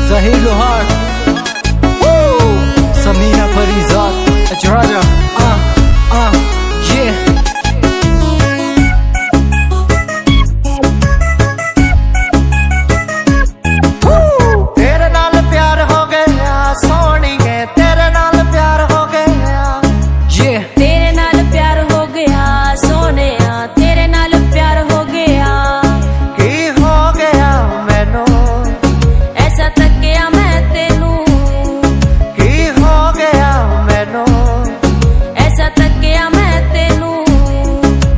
Zahir Lohar, Samina Farizat, Raja, yeah. तेरे नाल प्यार हो गया सोहणीए, तेरे नाल प्यार हो गया, yeah. तेरे नाल प्यार हो गया सोहणिया, तेरे नाल प्यार हो गया। की हो गया मैनू ऐसा तकिया मैं तेनू, की हो गया मैनू ऐसा तकिया मैं तेनू।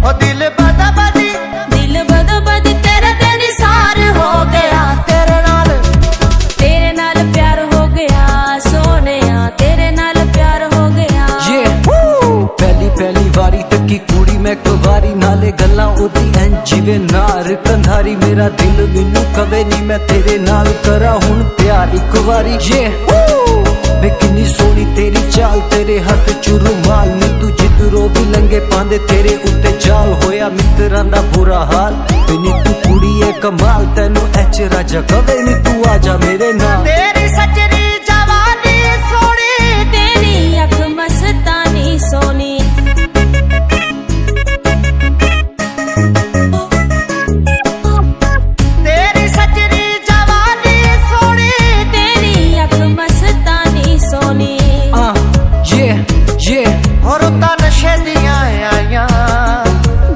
ओ दिल बदा बदी तेरा दिल सार हो गया। तेरे नाल प्यार हो गया सोहणिया, तेरे नाल प्यार हो गया। पहली वारी तकी कुड़ी मैं कुवारी, नाले गल्लां ओदी ऐं जिवें नार कंधारी। मेरा दिल मैनू कवे नी मैं तेरे नाल करा हुण प्यार इक वारी। वे किन्नी सोहनी तेरी चाल, तेरे हत्थ च रुमाल नी तू जिधरों भी लंघे पांदे तेरे उत्ते जाल। होया मित्रां दा बुरा हाल, नी तू कुड़ी ऐ कमाल, तैनू एच राजा कवे नी तू आजा मेरे नाल। तेरी सजरी जवानी सोहनी, तेरी अख मस्तानी सोनी, तेरी सजरी जवानी सोहनी, तेरी अख मस्तानी सोनी। और उता नशे दियां आईयां,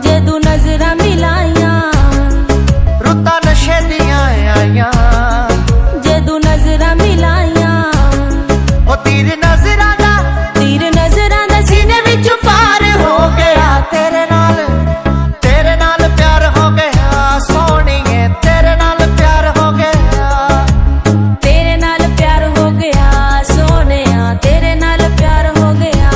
जदू नजरां मिलाइयां, रुता नशे दियां आईयां, जदू नजरां मिलाइयां। ओ तीर नजरां दा सीने विच पार हो गया। तेरे नाल प्यार हो गया सोहणीए, तेरे नाल प्यार हो गया। तेरे नाल प्यार हो गया सोहणिया, तेरे नाल प्यार हो गया।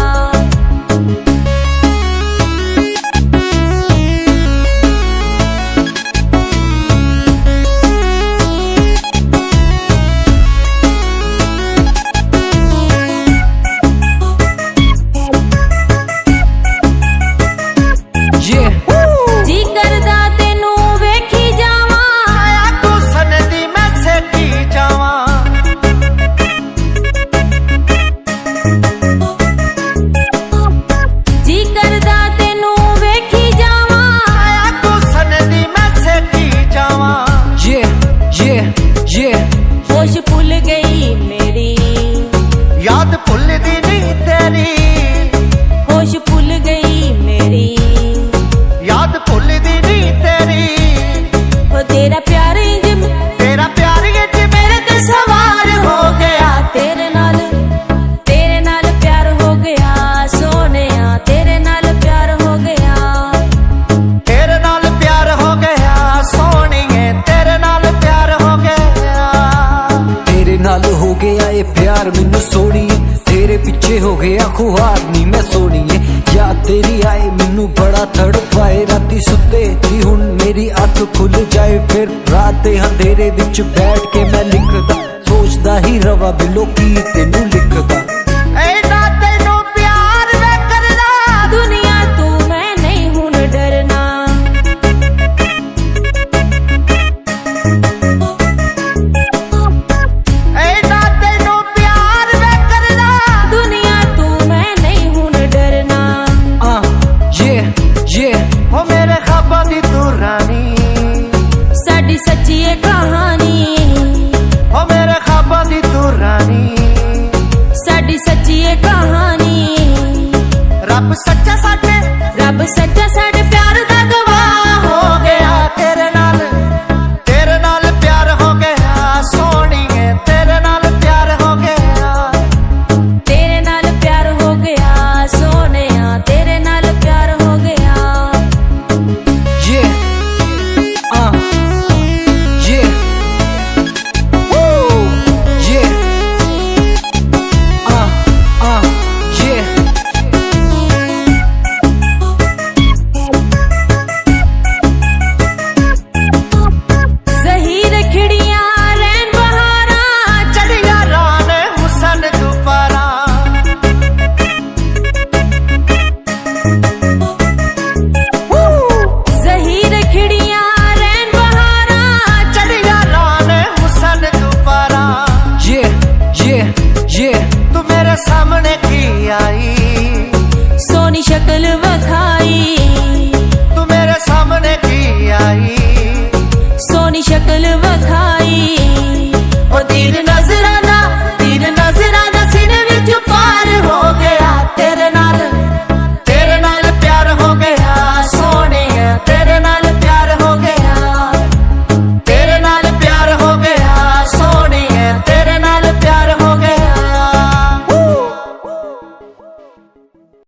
जी करदा तेनू वेखी जावां, आया तू सनदी मैं सेठी जावां। जी करदा तेनू वेखी जावां, आया तू सनदी मैं सेठी जावां। होश भुल गई मेरी, याद भुलदी नी तेरी, होश भुल गई मेरी। याद भुलदी नी तेरी। वो तेरा प्यार इंज मेरे ते सवार हो गया। तेरे नाल प्यार हो गया सोहणिया, तेरे नाल प्यार हो गया। तेरे नाल प्यार हो गया सोहणीए, तेरे नाल प्यार हो गया। तेरे नाल हो गया ये प्यार मैनू सोहणीए, तेरे पीछे हो गया खुआर नी मैं सोहणीए। याद तेरी आए मैनू बड़ा तड़पाए, राती सुते दी हुण मेरी अख खुल जाए। फिर रात दे अंधेरे विच बैठ के मैं लिखदा, सोचदा ही रवा बिलो की तेनू लिखदा। दुनिया तू मैं नहीं हुण डरना, दुनिया तू मैं नहीं हुण डरना। हो मेरे ख्वाबां दी तू रानी, साडी सच्ची ए कहानी, हो मेरे ख्वाबां दी तू रानी। साडी सच्ची ए कहानी। रब सच्चा साडे प्यार दा गवाह हो गया। तेरे नाल प्यार हो गया सोहणीए, तेरे नाल प्यार हो गया। तेरे नाल प्यार हो गया सोहणिया, तेरे नाल प्यार हो गया। मेरे सामने की आई, सोनी शक्ल वखाई, तू मेरे सामने की आई, सोनी शक्ल वखाई।